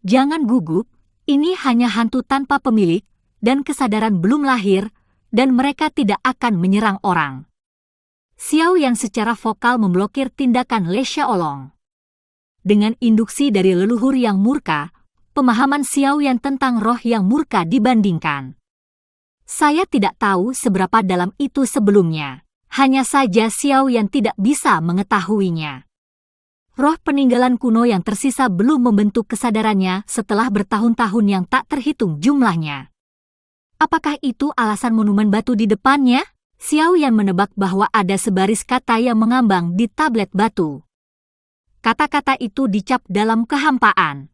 Jangan gugup, ini hanya hantu tanpa pemilik, dan kesadaran belum lahir, dan mereka tidak akan menyerang orang. Xiao Yan secara vokal memblokir tindakan Le Xiaolong. Dengan induksi dari leluhur yang murka, pemahaman Xiao Yan tentang roh yang murka dibandingkan. Saya tidak tahu seberapa dalam itu sebelumnya. Hanya saja Xiao Yan tidak bisa mengetahuinya. Roh peninggalan kuno yang tersisa belum membentuk kesadarannya setelah bertahun-tahun yang tak terhitung jumlahnya. Apakah itu alasan monumen batu di depannya? Xiao Yan menebak bahwa ada sebaris kata yang mengambang di tablet batu. Kata-kata itu dicap dalam kehampaan.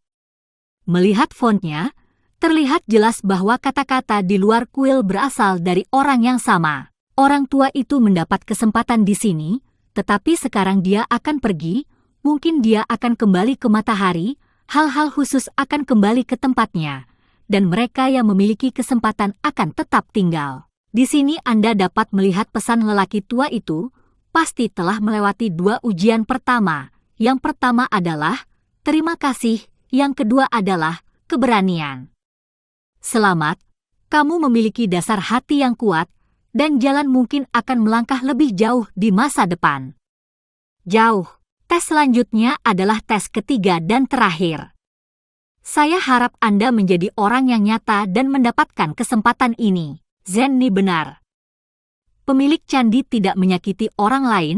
Melihat fontnya, terlihat jelas bahwa kata-kata di luar kuil berasal dari orang yang sama. Orang tua itu mendapat kesempatan di sini, tetapi sekarang dia akan pergi, mungkin dia akan kembali ke matahari, hal-hal khusus akan kembali ke tempatnya, dan mereka yang memiliki kesempatan akan tetap tinggal. Di sini Anda dapat melihat pesan lelaki tua itu, pasti telah melewati 2 ujian pertama. Yang pertama adalah, terima kasih, yang kedua adalah, keberanian. Selamat, kamu memiliki dasar hati yang kuat, dan jalan mungkin akan melangkah lebih jauh di masa depan. Jauh. Tes selanjutnya adalah tes ketiga dan terakhir. Saya harap Anda menjadi orang yang nyata dan mendapatkan kesempatan ini. Zhen Ni benar. Pemilik candi tidak menyakiti orang lain,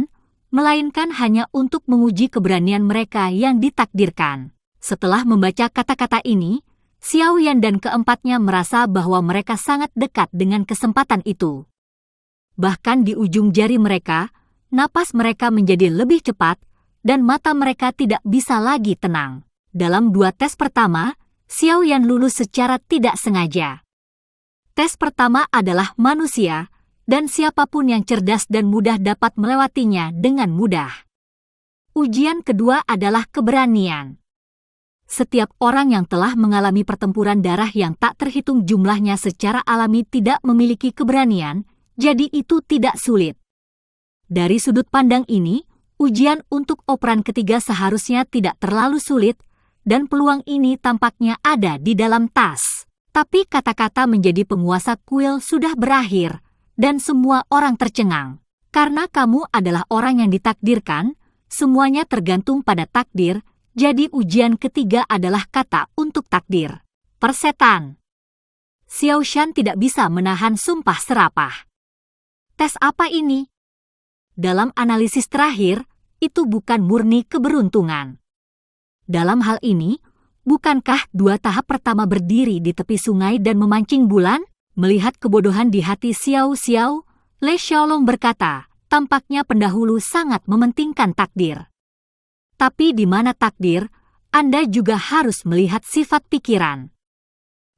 melainkan hanya untuk menguji keberanian mereka yang ditakdirkan. Setelah membaca kata-kata ini, Xiao Yan dan keempatnya merasa bahwa mereka sangat dekat dengan kesempatan itu. Bahkan di ujung jari mereka, napas mereka menjadi lebih cepat, dan mata mereka tidak bisa lagi tenang. Dalam 2 tes pertama, Xiao Yan lulus secara tidak sengaja. Tes pertama adalah manusia, dan siapapun yang cerdas dan mudah dapat melewatinya dengan mudah. Ujian kedua adalah keberanian. Setiap orang yang telah mengalami pertempuran darah yang tak terhitung jumlahnya secara alami tidak memiliki keberanian, jadi itu tidak sulit. Dari sudut pandang ini, ujian untuk operan ketiga seharusnya tidak terlalu sulit, dan peluang ini tampaknya ada di dalam tas. Tapi kata-kata menjadi penguasa kuil sudah berakhir, dan semua orang tercengang. Karena kamu adalah orang yang ditakdirkan, semuanya tergantung pada takdir, jadi ujian ketiga adalah kata untuk takdir. Persetan. Xiao Shan tidak bisa menahan sumpah serapah. Tes apa ini? Dalam analisis terakhir, itu bukan murni keberuntungan. Dalam hal ini, bukankah 2 tahap pertama berdiri di tepi sungai dan memancing bulan? Melihat kebodohan di hati Xiao Xiao, Le Xiaolong berkata, tampaknya pendahulu sangat mementingkan takdir. Tapi di mana takdir, Anda juga harus melihat sifat pikiran.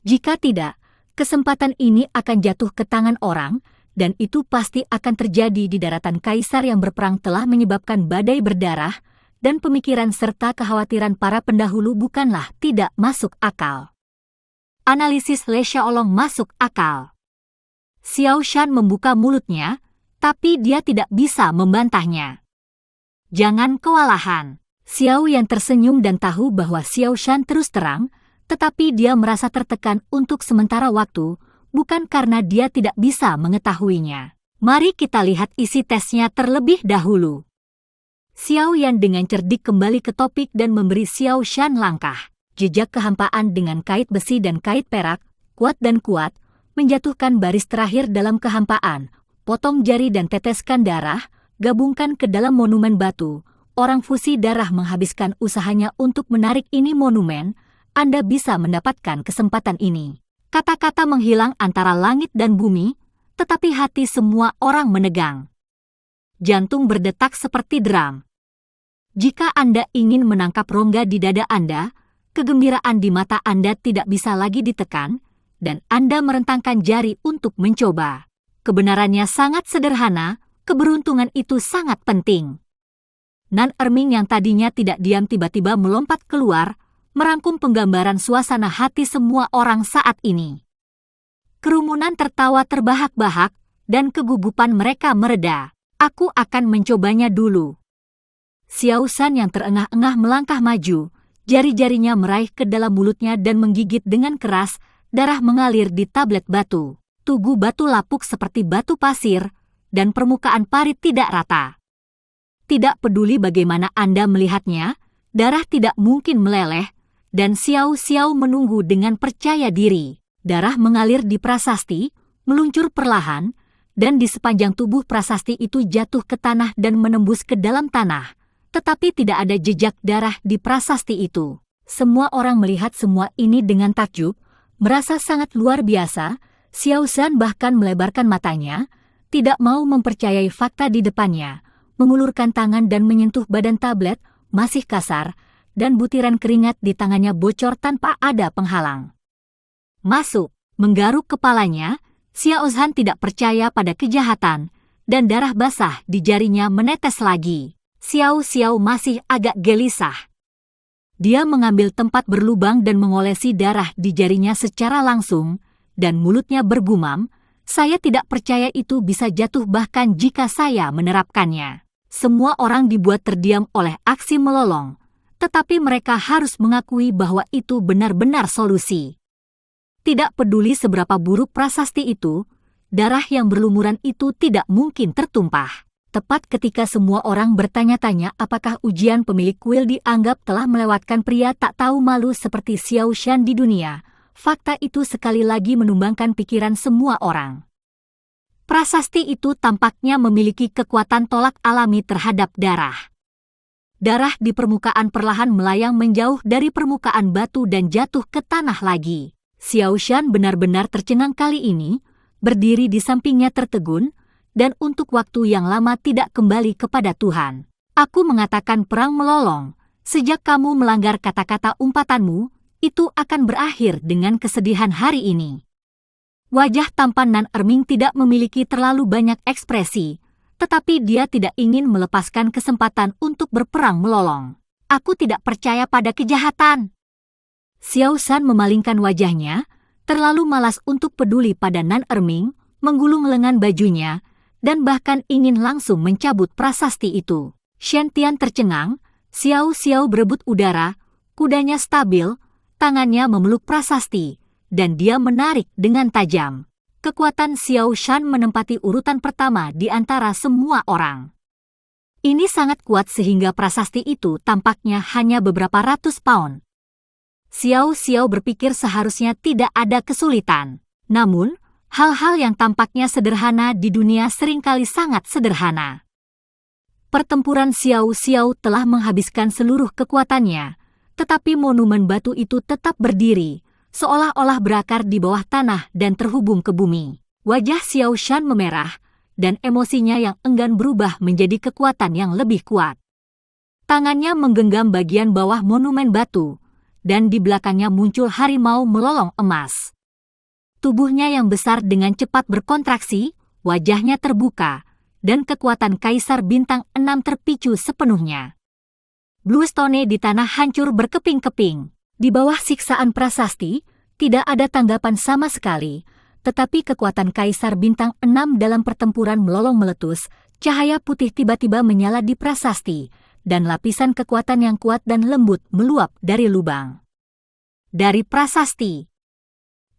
Jika tidak, kesempatan ini akan jatuh ke tangan orang, dan itu pasti akan terjadi di daratan kaisar yang berperang telah menyebabkan badai berdarah, dan pemikiran serta kekhawatiran para pendahulu bukanlah tidak masuk akal. Analisis Le Xiaolong masuk akal. Xiao Shan membuka mulutnya, tapi dia tidak bisa membantahnya. Jangan kewalahan. Xiao Yan tersenyum dan tahu bahwa Xiao Shan terus terang, tetapi dia merasa tertekan untuk sementara waktu, bukan karena dia tidak bisa mengetahuinya. Mari kita lihat isi tesnya terlebih dahulu. Xiao Yan dengan cerdik kembali ke topik dan memberi Xiao Shan langkah. Jejak kehampaan dengan kait besi dan kait perak, kuat dan kuat, menjatuhkan baris terakhir dalam kehampaan, potong jari dan teteskan darah, gabungkan ke dalam monumen batu. Orang fusi darah menghabiskan usahanya untuk menarik ini monumen, Anda bisa mendapatkan kesempatan ini. Kata-kata menghilang antara langit dan bumi, tetapi hati semua orang menegang. Jantung berdetak seperti drum. Jika Anda ingin menangkap rongga di dada Anda, kegembiraan di mata Anda tidak bisa lagi ditekan, dan Anda merentangkan jari untuk mencoba. Kebenarannya sangat sederhana, keberuntungan itu sangat penting. Nan Erming yang tadinya tidak diam tiba-tiba melompat keluar, merangkum penggambaran suasana hati semua orang saat ini. Kerumunan tertawa terbahak-bahak, dan kegugupan mereka mereda. Aku akan mencobanya dulu. Xiao Shan yang terengah-engah melangkah maju, Jari-jarinya meraih ke dalam mulutnya dan menggigit dengan keras, darah mengalir di tablet batu. Tugu batu lapuk seperti batu pasir, dan permukaan parit tidak rata. Tidak peduli bagaimana Anda melihatnya, darah tidak mungkin meleleh, dan Xiao Xiao menunggu dengan percaya diri. Darah mengalir di prasasti, meluncur perlahan, dan di sepanjang tubuh prasasti itu jatuh ke tanah dan menembus ke dalam tanah. Tetapi tidak ada jejak darah di prasasti itu. Semua orang melihat semua ini dengan takjub, merasa sangat luar biasa. Xiao Shan bahkan melebarkan matanya, tidak mau mempercayai fakta di depannya, mengulurkan tangan dan menyentuh badan tablet, masih kasar, dan butiran keringat di tangannya bocor tanpa ada penghalang. Masuk, menggaruk kepalanya, Xiao Shan tidak percaya pada kejahatan, dan darah basah di jarinya menetes lagi. Xiao Xiao masih agak gelisah. Dia mengambil tempat berlubang dan mengolesi darah di jarinya secara langsung, dan mulutnya bergumam, "Saya tidak percaya itu bisa jatuh bahkan jika saya menerapkannya." Semua orang dibuat terdiam oleh aksi melolong, tetapi mereka harus mengakui bahwa itu benar-benar solusi. Tidak peduli seberapa buruk prasasti itu, darah yang berlumuran itu tidak mungkin tertumpah. Tepat ketika semua orang bertanya-tanya apakah ujian pemilik kuil dianggap telah melewatkan pria tak tahu malu seperti Xiao Shan di dunia, fakta itu sekali lagi menumbangkan pikiran semua orang. Prasasti itu tampaknya memiliki kekuatan tolak alami terhadap darah. Darah di permukaan perlahan melayang menjauh dari permukaan batu dan jatuh ke tanah lagi. Xiao Shan benar-benar tercengang kali ini, berdiri di sampingnya tertegun, dan untuk waktu yang lama tidak kembali kepada Tuhan. Aku mengatakan perang melolong. Sejak kamu melanggar kata-kata umpatanmu, itu akan berakhir dengan kesedihan hari ini. Wajah tampan Nan Erming tidak memiliki terlalu banyak ekspresi, tetapi dia tidak ingin melepaskan kesempatan untuk berperang melolong. Aku tidak percaya pada kejahatan. Xiao Shan memalingkan wajahnya, terlalu malas untuk peduli pada Nan Erming, menggulung lengan bajunya, dan bahkan ingin langsung mencabut prasasti itu. Shen Tian tercengang, Xiao Xiao berebut udara, kudanya stabil, tangannya memeluk prasasti, dan dia menarik dengan tajam. Kekuatan Xiao Shan menempati urutan pertama di antara semua orang. Ini sangat kuat sehingga prasasti itu tampaknya hanya beberapa ratus pound. Xiao Xiao berpikir seharusnya tidak ada kesulitan. Namun, hal-hal yang tampaknya sederhana di dunia seringkali sangat sederhana. Pertempuran Xiao Xiao telah menghabiskan seluruh kekuatannya, tetapi monumen batu itu tetap berdiri, seolah-olah berakar di bawah tanah dan terhubung ke bumi. Wajah Xiao Shan memerah, dan emosinya yang enggan berubah menjadi kekuatan yang lebih kuat. Tangannya menggenggam bagian bawah monumen batu, dan di belakangnya muncul harimau melolong emas. Tubuhnya yang besar dengan cepat berkontraksi, wajahnya terbuka, dan kekuatan Kaisar Bintang 6 terpicu sepenuhnya. Bluestone di tanah hancur berkeping-keping. Di bawah siksaan prasasti, tidak ada tanggapan sama sekali, tetapi kekuatan Kaisar Bintang 6 dalam pertempuran melolong meletus, cahaya putih tiba-tiba menyala di prasasti, dan lapisan kekuatan yang kuat dan lembut meluap dari lubang. Dari prasasti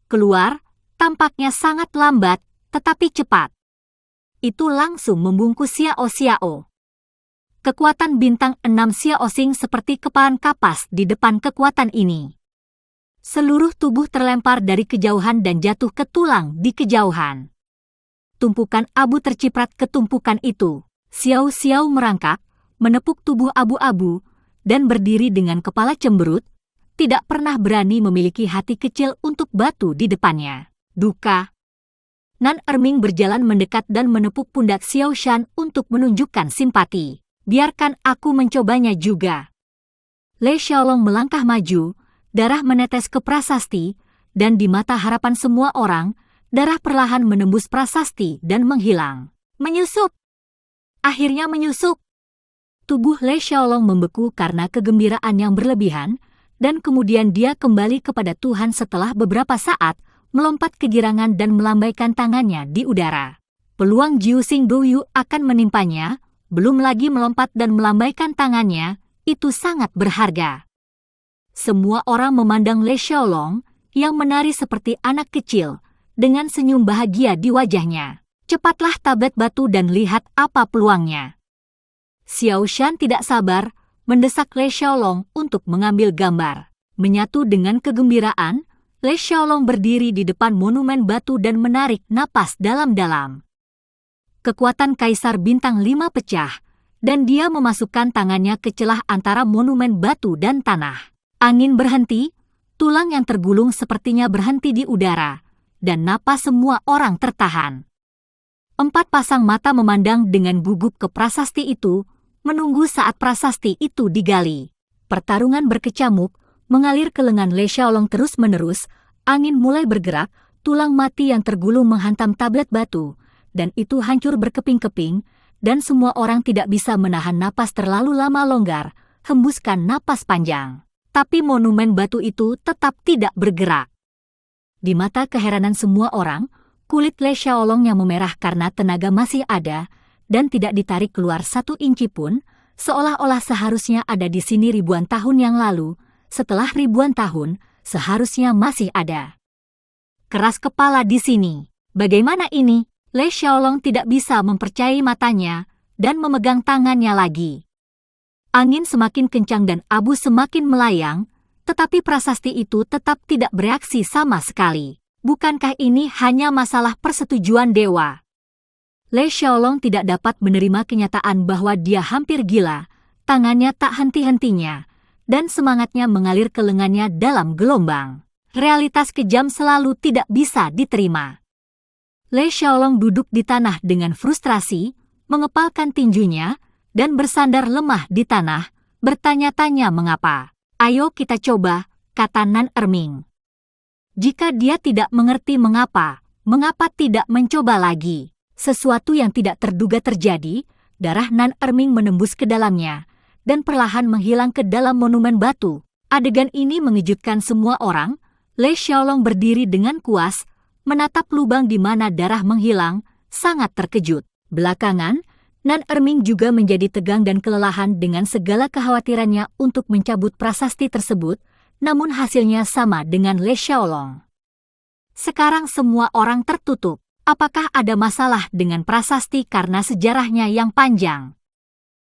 keluar, tampaknya sangat lambat, tetapi cepat. Itu langsung membungkus Xiao Xiao. Kekuatan bintang 6 Xiao Xing seperti kepalan kapas di depan kekuatan ini. Seluruh tubuh terlempar dari kejauhan dan jatuh ke tulang di kejauhan. Tumpukan abu terciprat ke tumpukan itu. Xiao Xiao merangkak, menepuk tubuh abu-abu, dan berdiri dengan kepala cemberut, tidak pernah berani memiliki hati kecil untuk batu di depannya. Duka. Nan Erming berjalan mendekat dan menepuk pundak Xiao Shan untuk menunjukkan simpati. Biarkan aku mencobanya juga. Lei Xiaolong melangkah maju, darah menetes ke prasasti, dan di mata harapan semua orang, darah perlahan menembus prasasti dan menghilang. Menyusup. Akhirnya menyusup. Tubuh Lei Xiaolong membeku karena kegembiraan yang berlebihan, dan kemudian dia kembali kepada Tuhan setelah beberapa saat, melompat kegirangan dan melambaikan tangannya di udara. Peluang Jiu Xing Douyu akan menimpanya, belum lagi melompat dan melambaikan tangannya, itu sangat berharga. Semua orang memandang Le Xiaolong yang menari seperti anak kecil dengan senyum bahagia di wajahnya. Cepatlah tablet batu dan lihat apa peluangnya. Xiao Shan tidak sabar mendesak Le Xiaolong untuk mengambil gambar. Menyatu dengan kegembiraan, Le Xiaolong berdiri di depan monumen batu dan menarik napas dalam-dalam. Kekuatan Kaisar Bintang 5 pecah, dan dia memasukkan tangannya ke celah antara monumen batu dan tanah. Angin berhenti, tulang yang tergulung sepertinya berhenti di udara, dan napas semua orang tertahan. 4 pasang mata memandang dengan gugup ke prasasti itu, menunggu saat prasasti itu digali. Pertarungan berkecamuk, mengalir ke lengan Le Xiaolong terus-menerus, angin mulai bergerak, tulang mati yang tergulung menghantam tablet batu, dan itu hancur berkeping-keping, dan semua orang tidak bisa menahan napas terlalu lama longgar, hembuskan napas panjang. Tapi monumen batu itu tetap tidak bergerak. Di mata keheranan semua orang, kulit Le Xiaolong yang memerah karena tenaga masih ada, dan tidak ditarik keluar 1 inci pun, seolah-olah seharusnya ada di sini ribuan tahun yang lalu. Setelah ribuan tahun, seharusnya masih ada. Keras kepala di sini. Bagaimana ini? Le Xiaolong tidak bisa mempercayai matanya dan memegang tangannya lagi. Angin semakin kencang dan abu semakin melayang, tetapi prasasti itu tetap tidak bereaksi sama sekali. Bukankah ini hanya masalah persetujuan dewa? Le Xiaolong tidak dapat menerima kenyataan bahwa dia hampir gila, tangannya tak henti-hentinya, dan semangatnya mengalir ke lengannya dalam gelombang. Realitas kejam selalu tidak bisa diterima. Le Xiaolong duduk di tanah dengan frustrasi, mengepalkan tinjunya, dan bersandar lemah di tanah, bertanya-tanya mengapa. Ayo kita coba, kata Nan Erming. Jika dia tidak mengerti mengapa tidak mencoba lagi? Sesuatu yang tidak terduga terjadi, darah Nan Erming menembus ke dalamnya, dan perlahan menghilang ke dalam monumen batu. Adegan ini mengejutkan semua orang. Le Xiaolong berdiri dengan kuas, menatap lubang di mana darah menghilang, sangat terkejut. Belakangan, Nan Erming juga menjadi tegang dan kelelahan dengan segala kekhawatirannya untuk mencabut prasasti tersebut, namun hasilnya sama dengan Le Xiaolong. Sekarang semua orang tertutup. Apakah ada masalah dengan prasasti karena sejarahnya yang panjang?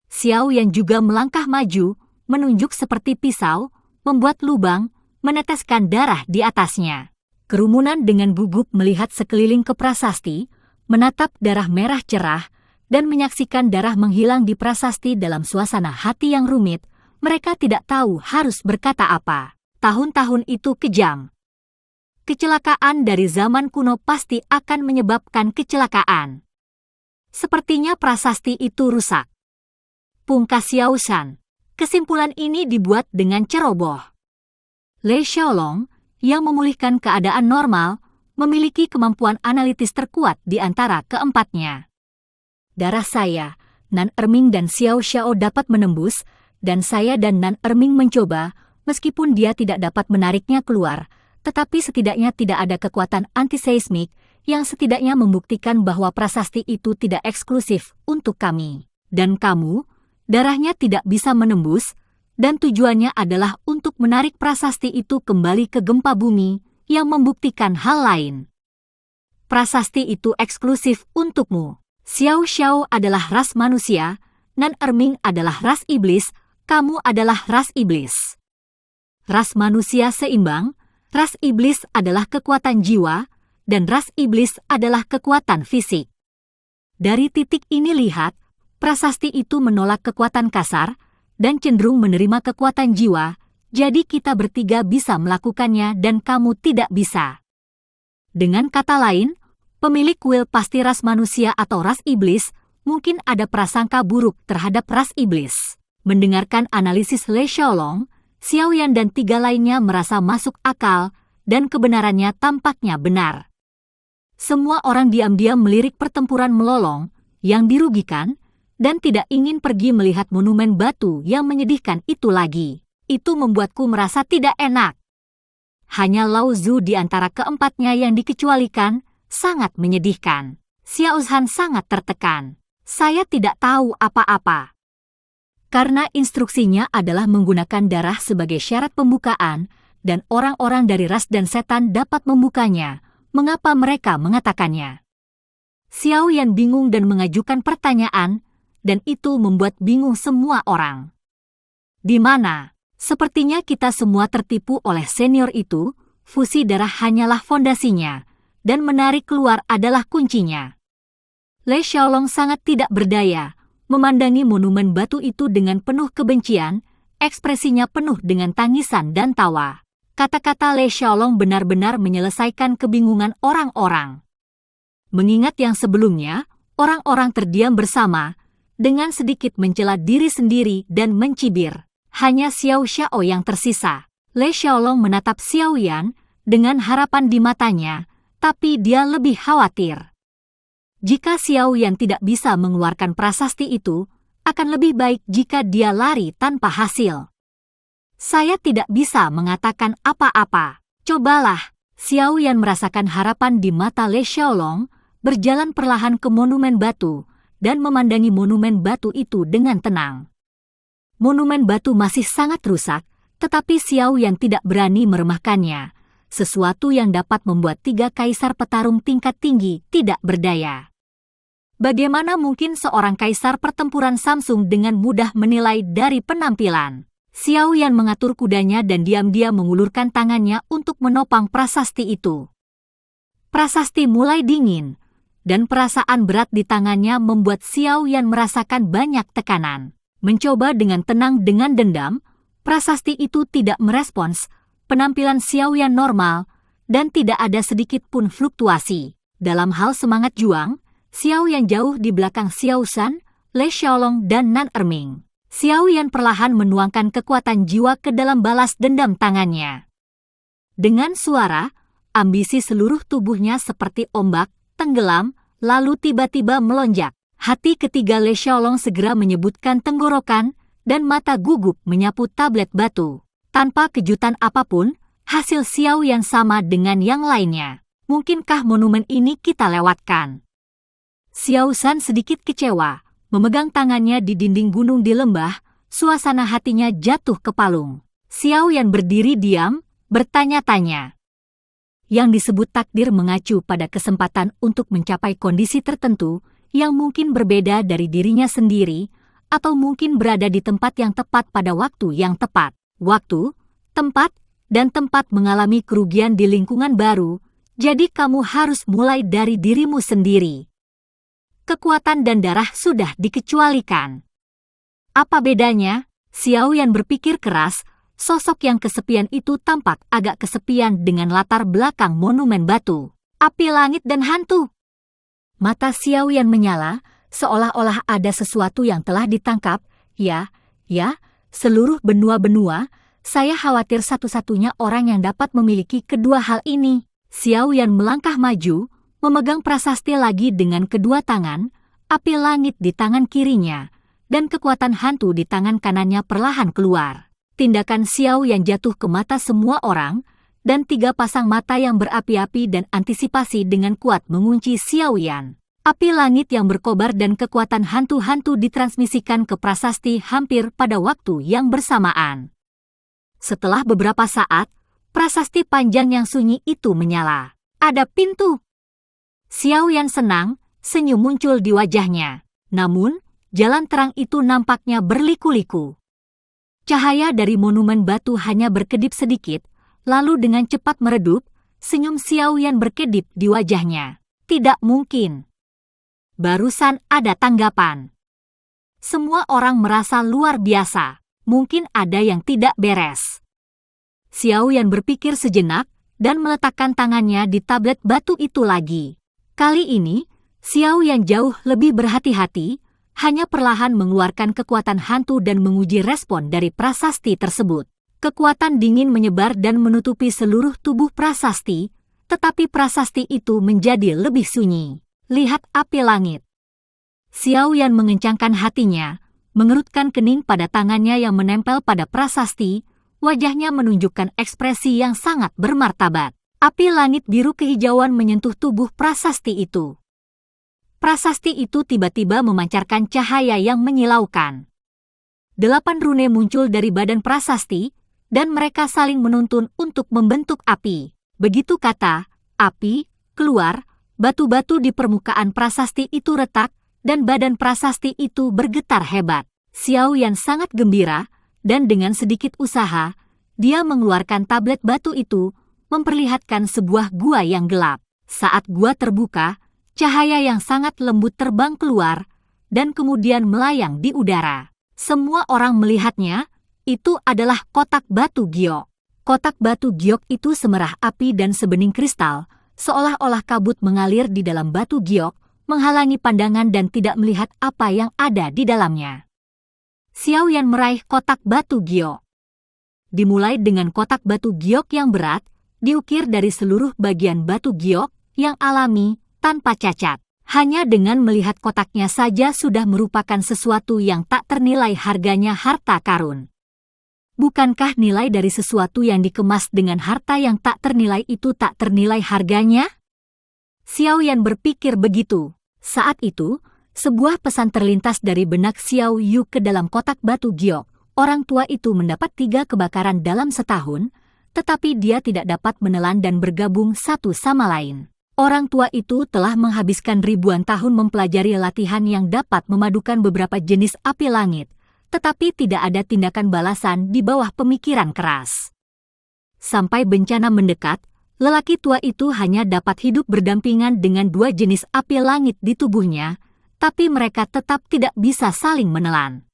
Xiao yang juga melangkah maju, menunjuk seperti pisau, membuat lubang, meneteskan darah di atasnya. Kerumunan dengan gugup melihat sekeliling ke prasasti, menatap darah merah cerah, dan menyaksikan darah menghilang di prasasti dalam suasana hati yang rumit. Mereka tidak tahu harus berkata apa. Tahun-tahun itu kejam. Kecelakaan dari zaman kuno pasti akan menyebabkan kecelakaan. Sepertinya prasasti itu rusak. Pungkas Xiao Shan. Kesimpulan ini dibuat dengan ceroboh. Le Xiaolong, yang memulihkan keadaan normal, memiliki kemampuan analitis terkuat di antara keempatnya. Darah saya, Nan Erming dan Xiao Xiao dapat menembus, dan saya dan Nan Erming mencoba, meskipun dia tidak dapat menariknya keluar, tetapi setidaknya tidak ada kekuatan antiseismik yang setidaknya membuktikan bahwa prasasti itu tidak eksklusif untuk kami. Dan kamu, darahnya tidak bisa menembus, dan tujuannya adalah untuk menarik prasasti itu kembali ke gempa bumi yang membuktikan hal lain. Prasasti itu eksklusif untukmu. Xiao Xiao adalah ras manusia, Nan Erming adalah ras iblis, kamu adalah ras iblis. Ras manusia seimbang, ras iblis adalah kekuatan jiwa, dan ras iblis adalah kekuatan fisik. Dari titik ini lihat, prasasti itu menolak kekuatan kasar, dan cenderung menerima kekuatan jiwa, jadi kita bertiga bisa melakukannya dan kamu tidak bisa. Dengan kata lain, pemilik kuil pasti ras manusia atau ras iblis, mungkin ada prasangka buruk terhadap ras iblis. Mendengarkan analisis Le Xiaolong, Xiao Yan dan 3 lainnya merasa masuk akal, dan kebenarannya tampaknya benar. Semua orang diam-diam melirik pertempuran melolong, yang dirugikan, dan tidak ingin pergi melihat monumen batu yang menyedihkan itu lagi. Itu membuatku merasa tidak enak. Hanya Lao Zu di antara keempatnya yang dikecualikan, sangat menyedihkan. Xiao Zhan sangat tertekan. Saya tidak tahu apa-apa. Karena instruksinya adalah menggunakan darah sebagai syarat pembukaan, dan orang-orang dari ras dan setan dapat membukanya, mengapa mereka mengatakannya? Xiao Yan bingung dan mengajukan pertanyaan, dan itu membuat bingung semua orang. Di mana? Sepertinya kita semua tertipu oleh senior itu, fusi darah hanyalah fondasinya, dan menarik keluar adalah kuncinya. Le Xiaolong sangat tidak berdaya, memandangi monumen batu itu dengan penuh kebencian, ekspresinya penuh dengan tangisan dan tawa. Kata-kata Le Xiaolong benar-benar menyelesaikan kebingungan orang-orang. Mengingat yang sebelumnya, orang-orang terdiam bersama, dengan sedikit mencela diri sendiri dan mencibir. Hanya Xiao Xiao yang tersisa. Le Xiaolong menatap Xiao Yan dengan harapan di matanya, tapi dia lebih khawatir. Jika Xiao Yan tidak bisa mengeluarkan prasasti itu, akan lebih baik jika dia lari tanpa hasil. Saya tidak bisa mengatakan apa-apa. Cobalah. Xiao Yan merasakan harapan di mata Le Xiaolong, berjalan perlahan ke monumen batu, dan memandangi monumen batu itu dengan tenang. Monumen batu masih sangat rusak, tetapi Xiao Yan tidak berani meremehkannya, sesuatu yang dapat membuat 3 kaisar petarung tingkat tinggi tidak berdaya. Bagaimana mungkin seorang kaisar pertempuran Samsung dengan mudah menilai dari penampilan? Xiao Yan mengatur kudanya dan diam-diam mengulurkan tangannya untuk menopang prasasti itu. Prasasti mulai dingin, dan perasaan berat di tangannya membuat Xiao Yan merasakan banyak tekanan. Mencoba dengan tenang dengan dendam, prasasti itu tidak merespons, penampilan Xiao Yan normal, dan tidak ada sedikit pun fluktuasi. Dalam hal semangat juang, Xiao Yan jauh di belakang Xiao Shan, Le Xiaolong, dan Nan Erming. Xiao Yan perlahan menuangkan kekuatan jiwa ke dalam balas dendam tangannya. Dengan suara, ambisi seluruh tubuhnya seperti ombak, tenggelam, lalu tiba-tiba melonjak. Hati ketiga Le Xiaolong segera menyebutkan tenggorokan, dan mata gugup menyapu tablet batu. Tanpa kejutan apapun, hasil Xiao Yan sama dengan yang lainnya. Mungkinkah monumen ini kita lewatkan? Xiao Shan sedikit kecewa, memegang tangannya di dinding gunung di lembah, suasana hatinya jatuh ke palung. Xiao Yan berdiri diam, bertanya-tanya. Yang disebut takdir mengacu pada kesempatan untuk mencapai kondisi tertentu yang mungkin berbeda dari dirinya sendiri, atau mungkin berada di tempat yang tepat pada waktu yang tepat. Waktu, tempat, dan tempat mengalami kerugian di lingkungan baru, jadi kamu harus mulai dari dirimu sendiri. Kekuatan dan darah sudah dikecualikan. Apa bedanya? Xiao Yan berpikir keras, sosok yang kesepian itu tampak agak kesepian dengan latar belakang monumen batu, api langit dan hantu. Mata Xiao Yan menyala, seolah-olah ada sesuatu yang telah ditangkap. Ya, seluruh benua-benua, saya khawatir satu-satunya orang yang dapat memiliki kedua hal ini. Xiao Yan melangkah maju, memegang prasasti lagi dengan kedua tangan, api langit di tangan kirinya, dan kekuatan hantu di tangan kanannya perlahan keluar. Tindakan Xiao Yan jatuh ke mata semua orang, dan 3 pasang mata yang berapi-api dan antisipasi dengan kuat mengunci Xiao Yan. Api langit yang berkobar dan kekuatan hantu-hantu ditransmisikan ke prasasti hampir pada waktu yang bersamaan. Setelah beberapa saat, prasasti panjang yang sunyi itu menyala. Ada pintu! Xiao Yan senang, senyum muncul di wajahnya. Namun, jalan terang itu nampaknya berliku-liku. Cahaya dari monumen batu hanya berkedip sedikit, lalu dengan cepat meredup, senyum Xiao Yan berkedip di wajahnya. Tidak mungkin. Barusan ada tanggapan. Semua orang merasa luar biasa. Mungkin ada yang tidak beres. Xiao Yan berpikir sejenak, dan meletakkan tangannya di tablet batu itu lagi. Kali ini, Xiao Yan jauh lebih berhati-hati, hanya perlahan mengeluarkan kekuatan hantu dan menguji respon dari prasasti tersebut. Kekuatan dingin menyebar dan menutupi seluruh tubuh prasasti, tetapi prasasti itu menjadi lebih sunyi. Lihat api langit. Xiao Yan mengencangkan hatinya, mengerutkan kening pada tangannya yang menempel pada prasasti, wajahnya menunjukkan ekspresi yang sangat bermartabat. Api langit biru kehijauan menyentuh tubuh prasasti itu. Prasasti itu tiba-tiba memancarkan cahaya yang menyilaukan. 8 rune muncul dari badan prasasti, dan mereka saling menuntun untuk membentuk api. Begitu kata api keluar, batu-batu di permukaan prasasti itu retak, dan badan prasasti itu bergetar hebat. Xiao Yan sangat gembira, dan dengan sedikit usaha, dia mengeluarkan tablet batu itu, memperlihatkan sebuah gua yang gelap. Saat gua terbuka, cahaya yang sangat lembut terbang keluar, dan kemudian melayang di udara. Semua orang melihatnya, itu adalah kotak batu giok. Kotak batu giok itu semerah api dan sebening kristal, seolah-olah kabut mengalir di dalam batu giok, menghalangi pandangan dan tidak melihat apa yang ada di dalamnya. Xiao Yan meraih kotak batu giok. Dimulai dengan kotak batu giok yang berat, diukir dari seluruh bagian batu giok yang alami, tanpa cacat. Hanya dengan melihat kotaknya saja sudah merupakan sesuatu yang tak ternilai harganya harta karun. Bukankah nilai dari sesuatu yang dikemas dengan harta yang tak ternilai itu tak ternilai harganya? Xiao Yan berpikir begitu. Saat itu, sebuah pesan terlintas dari benak Xiao Yu ke dalam kotak batu giok. Orang tua itu mendapat 3 kebakaran dalam setahun, tetapi dia tidak dapat menelan dan bergabung satu sama lain. Orang tua itu telah menghabiskan ribuan tahun mempelajari latihan yang dapat memadukan beberapa jenis api langit, tetapi tidak ada tindakan balasan di bawah pemikiran keras. Sampai bencana mendekat, lelaki tua itu hanya dapat hidup berdampingan dengan 2 jenis api langit di tubuhnya, tapi mereka tetap tidak bisa saling menelan.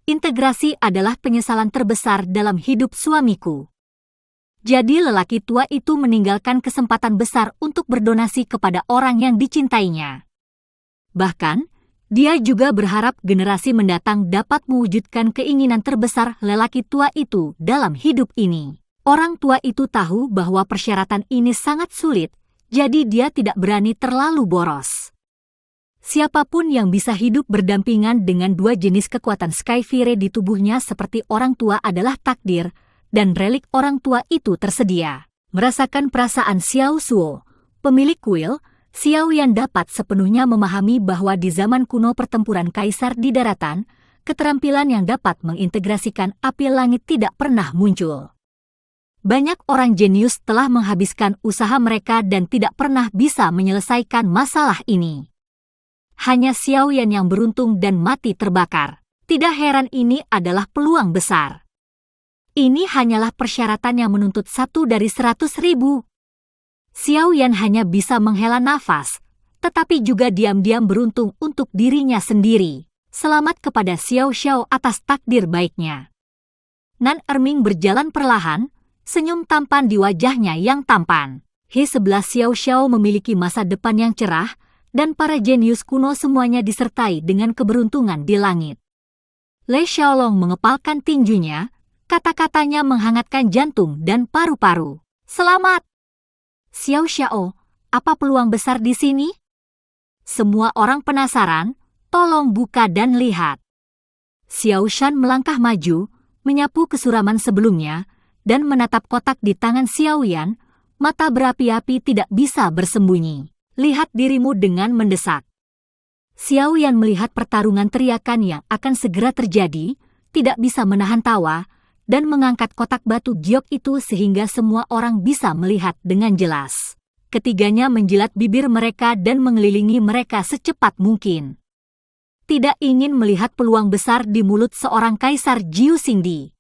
Integrasi adalah penyesalan terbesar dalam hidup suamiku. Jadi lelaki tua itu meninggalkan kesempatan besar untuk berdonasi kepada orang yang dicintainya. Bahkan, dia juga berharap generasi mendatang dapat mewujudkan keinginan terbesar lelaki tua itu dalam hidup ini. Orang tua itu tahu bahwa persyaratan ini sangat sulit, jadi dia tidak berani terlalu boros. Siapapun yang bisa hidup berdampingan dengan 2 jenis kekuatan Skyfire di tubuhnya seperti orang tua adalah takdir, dan relik orang tua itu tersedia. Merasakan perasaan Xiao Suo, pemilik kuil, Xiao Yan dapat sepenuhnya memahami bahwa di zaman kuno pertempuran kaisar di daratan, keterampilan yang dapat mengintegrasikan api langit tidak pernah muncul. Banyak orang jenius telah menghabiskan usaha mereka dan tidak pernah bisa menyelesaikan masalah ini. Hanya Xiao Yan yang beruntung dan mati terbakar. Tidak heran ini adalah peluang besar. Ini hanyalah persyaratan yang menuntut 1 dari 100.000. Xiao Yan hanya bisa menghela nafas, tetapi juga diam-diam beruntung untuk dirinya sendiri. Selamat kepada Xiao Xiao atas takdir baiknya. Nan Erming berjalan perlahan, senyum tampan di wajahnya yang tampan. Sebelah Xiao Xiao memiliki masa depan yang cerah, dan para jenius kuno semuanya disertai dengan keberuntungan di langit. Lei Xiaolong mengepalkan tinjunya, kata-katanya menghangatkan jantung dan paru-paru. Selamat! Xiao Xiao, apa peluang besar di sini? Semua orang penasaran, tolong buka dan lihat. Xiao Shan melangkah maju, menyapu kesuraman sebelumnya, dan menatap kotak di tangan Xiao Yan, mata berapi-api tidak bisa bersembunyi. Lihat dirimu dengan mendesak. Xiao Yan melihat pertarungan teriakan yang akan segera terjadi, tidak bisa menahan tawa, dan mengangkat kotak batu giok itu sehingga semua orang bisa melihat dengan jelas. Ketiganya menjilat bibir mereka dan mengelilingi mereka secepat mungkin. Tidak ingin melihat peluang besar di mulut seorang kaisar Jiu Xingdi.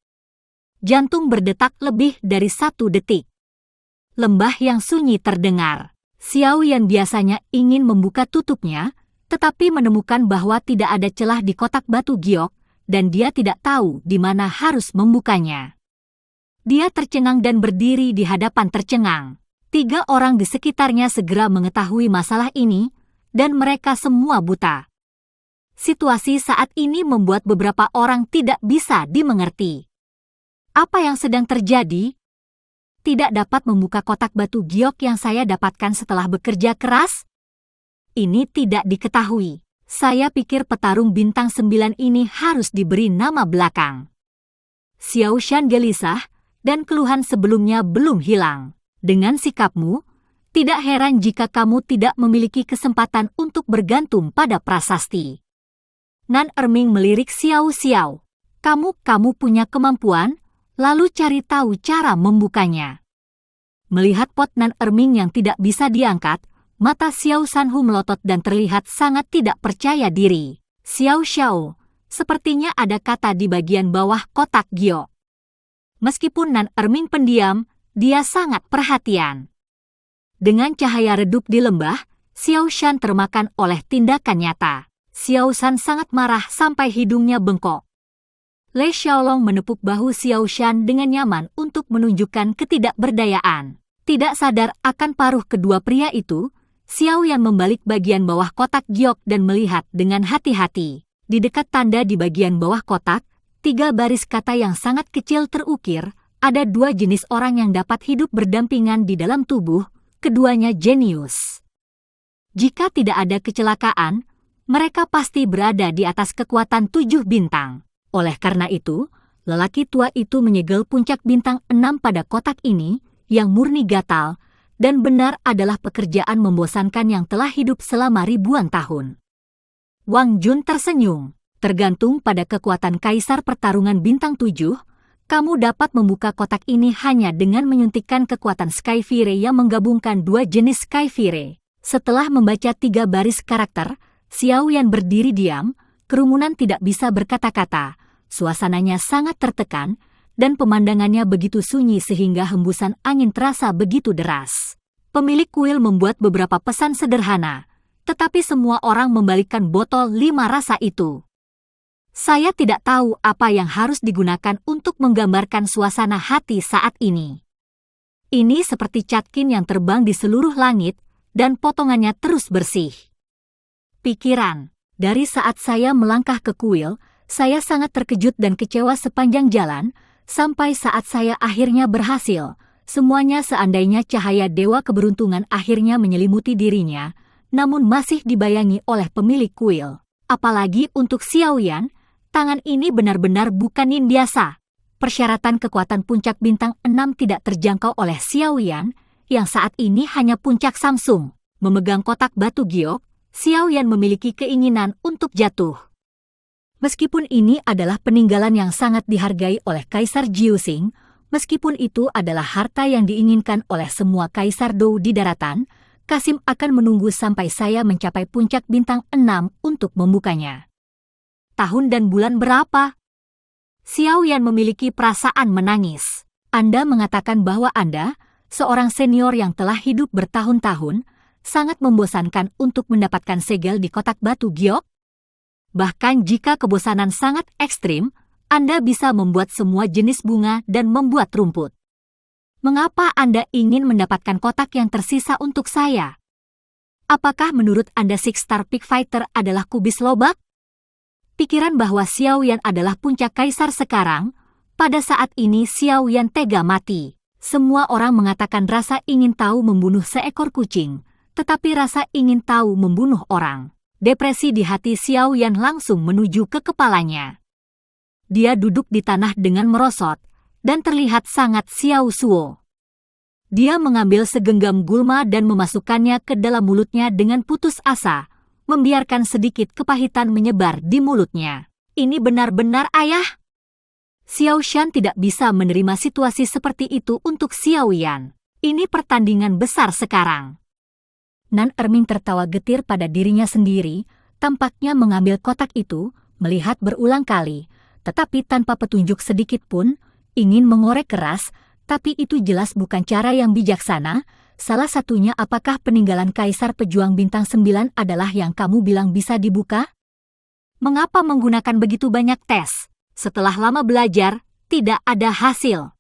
Jantung berdetak lebih dari 1 detik. Lembah yang sunyi terdengar. Xiao Yan biasanya ingin membuka tutupnya, tetapi menemukan bahwa tidak ada celah di kotak batu giok, dan dia tidak tahu di mana harus membukanya. Dia tercengang dan berdiri di hadapan tercengang. 3 orang di sekitarnya segera mengetahui masalah ini, dan mereka semua buta. Situasi saat ini membuat beberapa orang tidak bisa dimengerti. Apa yang sedang terjadi? Tidak dapat membuka kotak batu giok yang saya dapatkan setelah bekerja keras? Ini tidak diketahui. Saya pikir petarung bintang 9 ini harus diberi nama belakang. Xiao Shan gelisah, dan keluhan sebelumnya belum hilang. Dengan sikapmu, tidak heran jika kamu tidak memiliki kesempatan untuk bergantung pada prasasti. Nan Erming melirik Xiao Xiao. Kamu punya kemampuan, lalu cari tahu cara membukanya. Melihat pot nan erming yang tidak bisa diangkat, mata Xiao Sanhu melotot dan terlihat sangat tidak percaya diri. Xiao Xiao, sepertinya ada kata di bagian bawah kotak giok. Meskipun nan erming pendiam, dia sangat perhatian. Dengan cahaya redup di lembah, Xiao Shan termakan oleh tindakan nyata. Xiao Shan sangat marah sampai hidungnya bengkok. Le Xiaolong menepuk bahu Xiao Shan dengan nyaman untuk menunjukkan ketidakberdayaan. Tidak sadar akan paruh kedua pria itu, Xiao Yan membalik bagian bawah kotak giok dan melihat dengan hati-hati. Di dekat tanda di bagian bawah kotak, 3 baris kata yang sangat kecil terukir, ada 2 jenis orang yang dapat hidup berdampingan di dalam tubuh, keduanya jenius. Jika tidak ada kecelakaan, mereka pasti berada di atas kekuatan 7 bintang. Oleh karena itu, lelaki tua itu menyegel puncak bintang 6 pada kotak ini, yang murni gatal, dan benar adalah pekerjaan membosankan yang telah hidup selama ribuan tahun. Wang Jun tersenyum. Tergantung pada kekuatan kaisar pertarungan bintang 7, kamu dapat membuka kotak ini hanya dengan menyuntikkan kekuatan Skyfire yang menggabungkan 2 jenis Skyfire. Setelah membaca 3 baris karakter, Xiao Yan berdiri diam, kerumunan tidak bisa berkata-kata. Suasananya sangat tertekan, dan pemandangannya begitu sunyi sehingga hembusan angin terasa begitu deras. Pemilik kuil membuat beberapa pesan sederhana, tetapi semua orang membalikkan botol 5 rasa itu. Saya tidak tahu apa yang harus digunakan untuk menggambarkan suasana hati saat ini. Ini seperti catkin yang terbang di seluruh langit, dan potongannya terus bersih. Pikiran, dari saat saya melangkah ke kuil, saya sangat terkejut dan kecewa sepanjang jalan, sampai saat saya akhirnya berhasil. Semuanya seandainya cahaya dewa keberuntungan akhirnya menyelimuti dirinya, namun masih dibayangi oleh pemilik kuil. Apalagi untuk Xiao Yan, tangan ini benar-benar bukan yin biasa. Persyaratan kekuatan puncak bintang 6 tidak terjangkau oleh Xiao Yan, yang saat ini hanya puncak Samsung. Memegang kotak batu giok, Xiao Yan memiliki keinginan untuk jatuh. Meskipun ini adalah peninggalan yang sangat dihargai oleh Kaisar Jiuxing, meskipun itu adalah harta yang diinginkan oleh semua Kaisar Dou di daratan, Kasim akan menunggu sampai saya mencapai puncak bintang 6 untuk membukanya. Tahun dan bulan berapa? Xiao Yan memiliki perasaan menangis. Anda mengatakan bahwa Anda, seorang senior yang telah hidup bertahun-tahun, sangat membosankan untuk mendapatkan segel di kotak batu giok? Bahkan jika kebosanan sangat ekstrim, Anda bisa membuat semua jenis bunga dan membuat rumput. Mengapa Anda ingin mendapatkan kotak yang tersisa untuk saya? Apakah menurut Anda Six Star Peak Fighter adalah kubis lobak? Pikiran bahwa Xiao Yan adalah puncak kaisar sekarang, pada saat ini Xiao Yan tega mati. Semua orang mengatakan rasa ingin tahu membunuh seekor kucing, tetapi rasa ingin tahu membunuh orang. Depresi di hati Xiao Yan langsung menuju ke kepalanya. Dia duduk di tanah dengan merosot, dan terlihat sangat Xiao Suo. Dia mengambil segenggam gulma dan memasukkannya ke dalam mulutnya dengan putus asa, membiarkan sedikit kepahitan menyebar di mulutnya. Ini benar-benar ayah? Xiao Shan tidak bisa menerima situasi seperti itu untuk Xiao Yan. Ini pertandingan besar sekarang. Nan Erming tertawa getir pada dirinya sendiri, tampaknya mengambil kotak itu, melihat berulang kali, tetapi tanpa petunjuk sedikit pun, ingin mengorek keras, tapi itu jelas bukan cara yang bijaksana. Salah satunya apakah peninggalan Kaisar Pejuang Bintang 9 adalah yang kamu bilang bisa dibuka? Mengapa menggunakan begitu banyak tes? Setelah lama belajar, tidak ada hasil.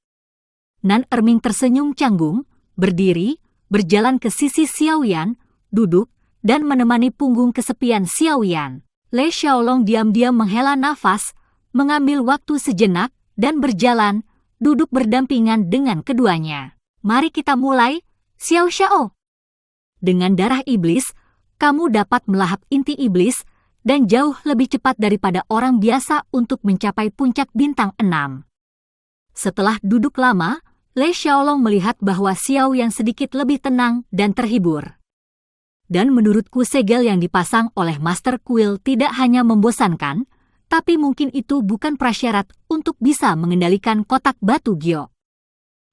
Nan Erming tersenyum canggung, berdiri, berjalan ke sisi Xiao Yan, duduk, dan menemani punggung kesepian Xiao Yan. Le Xiaolong diam-diam menghela nafas, mengambil waktu sejenak, dan berjalan, duduk berdampingan dengan keduanya. Mari kita mulai, Xiao Xiao. Dengan darah iblis, kamu dapat melahap inti iblis, dan jauh lebih cepat daripada orang biasa untuk mencapai puncak bintang 6. Setelah duduk lama, Le Xiaolong melihat bahwa Xiao Yan sedikit lebih tenang dan terhibur. Dan menurutku segel yang dipasang oleh Master Kuil tidak hanya membosankan, tapi mungkin itu bukan prasyarat untuk bisa mengendalikan kotak batu giok.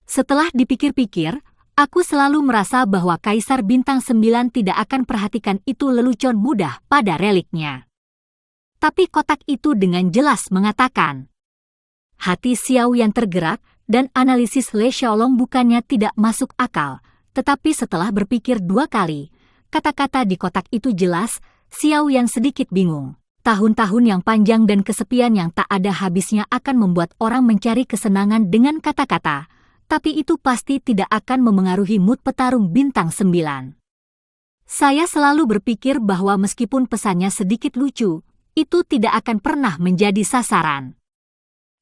Setelah dipikir-pikir, aku selalu merasa bahwa Kaisar Bintang 9 tidak akan perhatikan itu lelucon mudah pada reliknya. Tapi kotak itu dengan jelas mengatakan. Hati Xiao Yan tergerak dan analisis Le Xiaolong bukannya tidak masuk akal, tetapi setelah berpikir 2 kali, kata-kata di kotak itu jelas, Xiao Yan sedikit bingung. Tahun-tahun yang panjang dan kesepian yang tak ada habisnya akan membuat orang mencari kesenangan dengan kata-kata, tapi itu pasti tidak akan memengaruhi mood petarung Bintang 9. Saya selalu berpikir bahwa meskipun pesannya sedikit lucu, itu tidak akan pernah menjadi sasaran.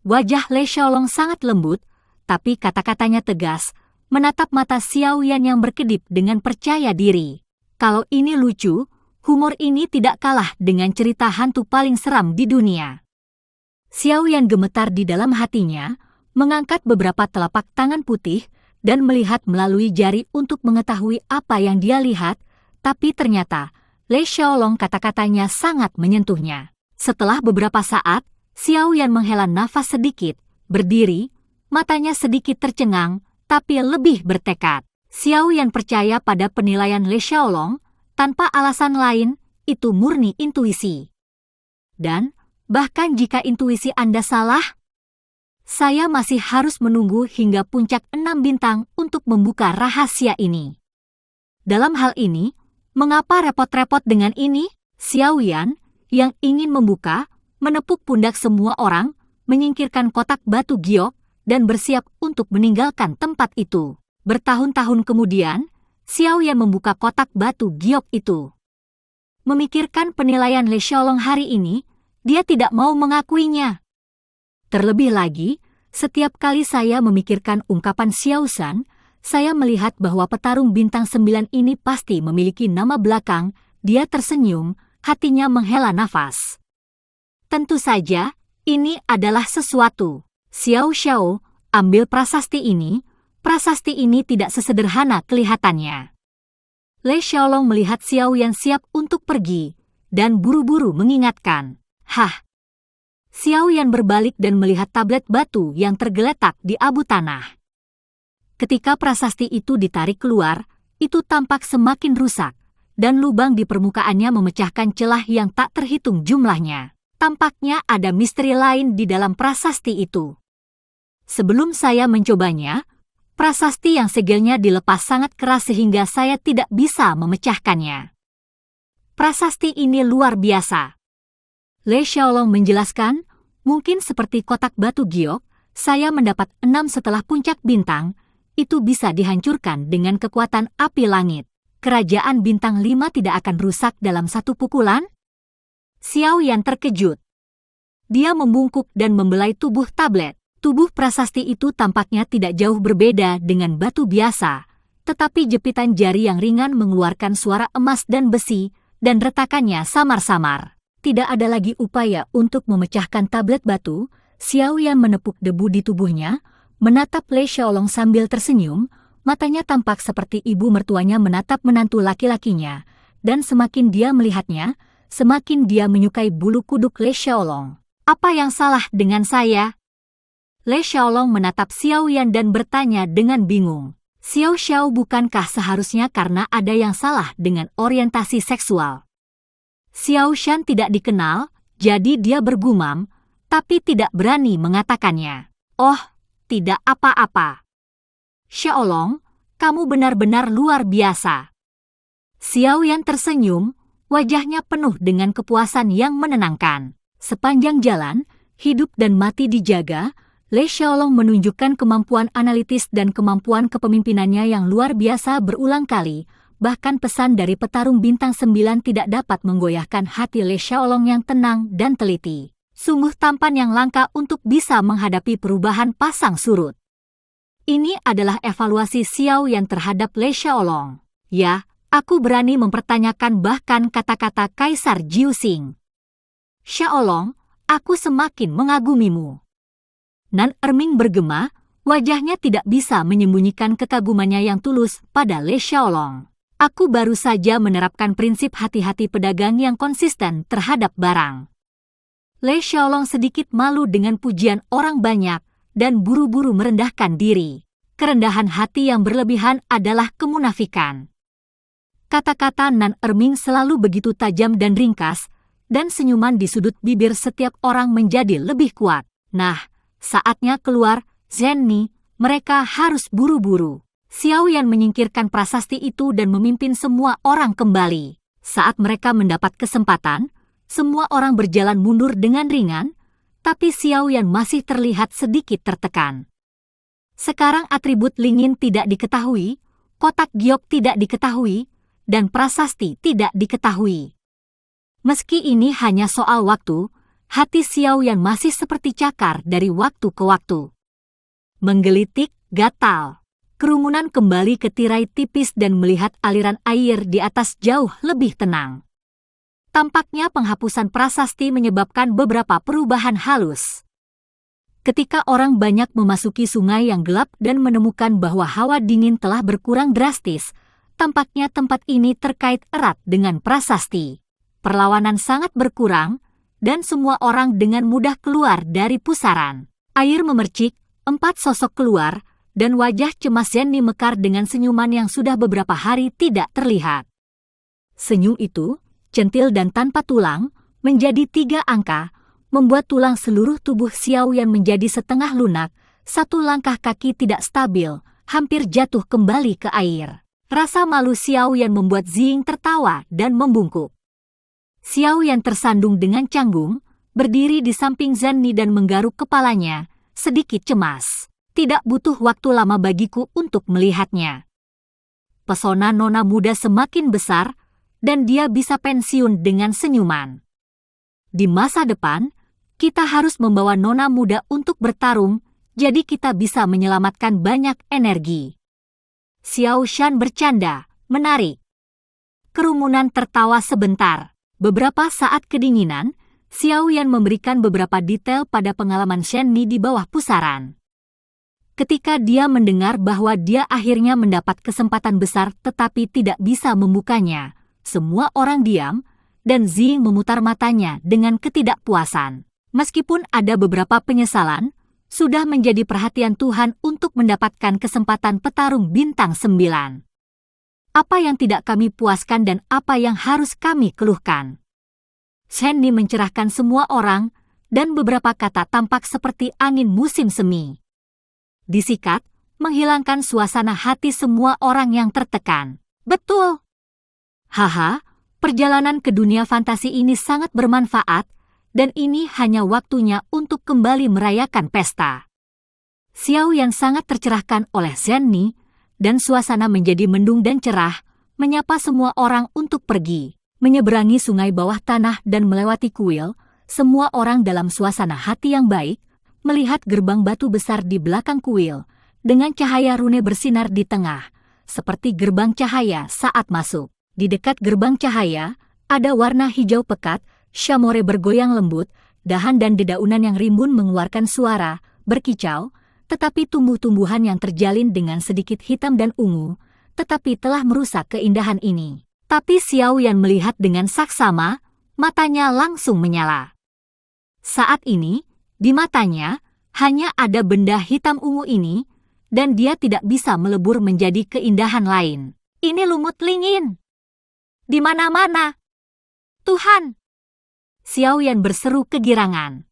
Wajah Le Xiaolong sangat lembut, tapi kata-katanya tegas, menatap mata Xiao Yan yang berkedip dengan percaya diri. Kalau ini lucu, humor ini tidak kalah dengan cerita hantu paling seram di dunia. Xiao Yan gemetar di dalam hatinya, mengangkat beberapa telapak tangan putih, dan melihat melalui jari untuk mengetahui apa yang dia lihat, tapi ternyata, Le Xiaolong kata-katanya sangat menyentuhnya. Setelah beberapa saat, Xiao Yan menghela nafas sedikit, berdiri, matanya sedikit tercengang, tapi lebih bertekad. Xiao Yan percaya pada penilaian Le Xiaolong, tanpa alasan lain, itu murni intuisi. Dan, bahkan jika intuisi Anda salah, saya masih harus menunggu hingga puncak 6 bintang untuk membuka rahasia ini. Dalam hal ini, mengapa repot-repot dengan ini? Xiao Yan, yang ingin membuka, menepuk pundak semua orang, menyingkirkan kotak batu giok, dan bersiap untuk meninggalkan tempat itu. Bertahun-tahun kemudian, Xiao Yan membuka kotak batu giok itu. Memikirkan penilaian Le Xiaolong hari ini, dia tidak mau mengakuinya. Terlebih lagi, setiap kali saya memikirkan ungkapan Xiao San, saya melihat bahwa petarung Bintang 9 ini pasti memiliki nama belakang. Dia tersenyum, hatinya menghela nafas. Tentu saja, ini adalah sesuatu. Xiao Xiao, ambil prasasti ini. Prasasti ini tidak sesederhana kelihatannya. Le Xiaolong melihat Xiao Yan siap untuk pergi, dan buru-buru mengingatkan. Hah! Xiao Yan berbalik dan melihat tablet batu yang tergeletak di abu tanah. Ketika prasasti itu ditarik keluar, itu tampak semakin rusak, dan lubang di permukaannya memecahkan celah yang tak terhitung jumlahnya. Tampaknya ada misteri lain di dalam prasasti itu. Sebelum saya mencobanya, prasasti yang segelnya dilepas sangat keras sehingga saya tidak bisa memecahkannya. Prasasti ini luar biasa. Le Xiaolong menjelaskan, mungkin seperti kotak batu giok, saya mendapat 6 setelah puncak bintang, itu bisa dihancurkan dengan kekuatan api langit. Kerajaan Bintang 5 tidak akan rusak dalam satu pukulan? Xiao Yan terkejut. Dia membungkuk dan membelai tubuh tablet. Tubuh prasasti itu tampaknya tidak jauh berbeda dengan batu biasa, tetapi jepitan jari yang ringan mengeluarkan suara emas dan besi, dan retakannya samar-samar. Tidak ada lagi upaya untuk memecahkan tablet batu. Xiao Yan menepuk debu di tubuhnya, menatap Le Xiaolong sambil tersenyum, matanya tampak seperti ibu mertuanya menatap menantu laki-lakinya, dan semakin dia melihatnya, semakin dia menyukai bulu kuduk Le Xiaolong. Apa yang salah dengan saya? Le Xiaolong menatap Xiao Yan dan bertanya dengan bingung. Xiao Xiao, bukankah seharusnya karena ada yang salah dengan orientasi seksual? Xiao Shan tidak dikenal, jadi dia bergumam, tapi tidak berani mengatakannya. Oh, tidak apa-apa. Xiaolong, kamu benar-benar luar biasa. Xiao Yan tersenyum, wajahnya penuh dengan kepuasan yang menenangkan. Sepanjang jalan, hidup dan mati dijaga, Le Xiaolong menunjukkan kemampuan analitis dan kemampuan kepemimpinannya yang luar biasa berulang kali, bahkan pesan dari petarung Bintang 9 tidak dapat menggoyahkan hati Le Xiaolong yang tenang dan teliti. Sungguh tampan yang langka untuk bisa menghadapi perubahan pasang surut. Ini adalah evaluasi Xiao Yan terhadap Le Xiaolong. Ya, aku berani mempertanyakan bahkan kata-kata Kaisar Jiuxing. Xiaolong, aku semakin mengagumimu. Nan Erming bergema, wajahnya tidak bisa menyembunyikan kekagumannya yang tulus pada Le Xiaolong. Aku baru saja menerapkan prinsip hati-hati pedagang yang konsisten terhadap barang. Le Xiaolong sedikit malu dengan pujian orang banyak dan buru-buru merendahkan diri. Kerendahan hati yang berlebihan adalah kemunafikan. Kata-kata Nan Erming selalu begitu tajam dan ringkas, dan senyuman di sudut bibir setiap orang menjadi lebih kuat. Nah, saatnya keluar, Zenni, mereka harus buru-buru. Xiao Yan menyingkirkan prasasti itu dan memimpin semua orang kembali. Saat mereka mendapat kesempatan, semua orang berjalan mundur dengan ringan, tapi Xiao Yan masih terlihat sedikit tertekan. Sekarang atribut Lingyin tidak diketahui, kotak giok tidak diketahui, dan prasasti tidak diketahui. Meski ini hanya soal waktu, hati Xiao Yan masih seperti cakar dari waktu ke waktu. Menggelitik, gatal. Kerumunan kembali ke tirai tipis dan melihat aliran air di atas jauh lebih tenang. Tampaknya penghapusan prasasti menyebabkan beberapa perubahan halus. Ketika orang banyak memasuki sungai yang gelap dan menemukan bahwa hawa dingin telah berkurang drastis, tampaknya tempat ini terkait erat dengan prasasti. Perlawanan sangat berkurang, dan semua orang dengan mudah keluar dari pusaran. Air memercik, 4 sosok keluar, dan wajah cemas Zenni mekar dengan senyuman yang sudah beberapa hari tidak terlihat. Senyum itu, centil dan tanpa tulang, menjadi 3 angka, membuat tulang seluruh tubuh Xiao Yan menjadi setengah lunak, 1 langkah kaki tidak stabil, hampir jatuh kembali ke air. Rasa malu Xiao Yan membuat Ziying tertawa dan membungkuk. Xiao Yan tersandung dengan canggung, berdiri di samping Zenni dan menggaruk kepalanya, sedikit cemas. Tidak butuh waktu lama bagiku untuk melihatnya. Pesona nona muda semakin besar, dan dia bisa pensiun dengan senyuman. Di masa depan, kita harus membawa nona muda untuk bertarung, jadi kita bisa menyelamatkan banyak energi. Xiao Shan bercanda, menarik. Kerumunan tertawa sebentar. Beberapa saat kedinginan, Xiao Yan memberikan beberapa detail pada pengalaman Shen Ni di bawah pusaran. Ketika dia mendengar bahwa dia akhirnya mendapat kesempatan besar tetapi tidak bisa membukanya, semua orang diam, dan Ziying memutar matanya dengan ketidakpuasan. Meskipun ada beberapa penyesalan, sudah menjadi perhatian Tuhan untuk mendapatkan kesempatan petarung bintang 9. Apa yang tidak kami puaskan dan apa yang harus kami keluhkan? Shen Ni mencerahkan semua orang, dan beberapa kata tampak seperti angin musim semi. Disikat, menghilangkan suasana hati semua orang yang tertekan. Betul. Haha, perjalanan ke dunia fantasi ini sangat bermanfaat, dan ini hanya waktunya untuk kembali merayakan pesta. Xiao Yan sangat tercerahkan oleh Zenni, dan suasana menjadi mendung dan cerah, menyapa semua orang untuk pergi. Menyeberangi sungai bawah tanah dan melewati kuil, semua orang dalam suasana hati yang baik, melihat gerbang batu besar di belakang kuil, dengan cahaya rune bersinar di tengah, seperti gerbang cahaya saat masuk. Di dekat gerbang cahaya, ada warna hijau pekat, shamore bergoyang lembut, dahan dan dedaunan yang rimbun mengeluarkan suara, berkicau, tetapi tumbuh-tumbuhan yang terjalin dengan sedikit hitam dan ungu, tetapi telah merusak keindahan ini. Tapi Xiao Yan melihat dengan saksama, matanya langsung menyala. Saat ini, di matanya, hanya ada benda hitam ungu ini, dan dia tidak bisa melebur menjadi keindahan lain. Ini lumut Lingyin. Di mana-mana. Tuhan! Xiao Yan berseru kegirangan.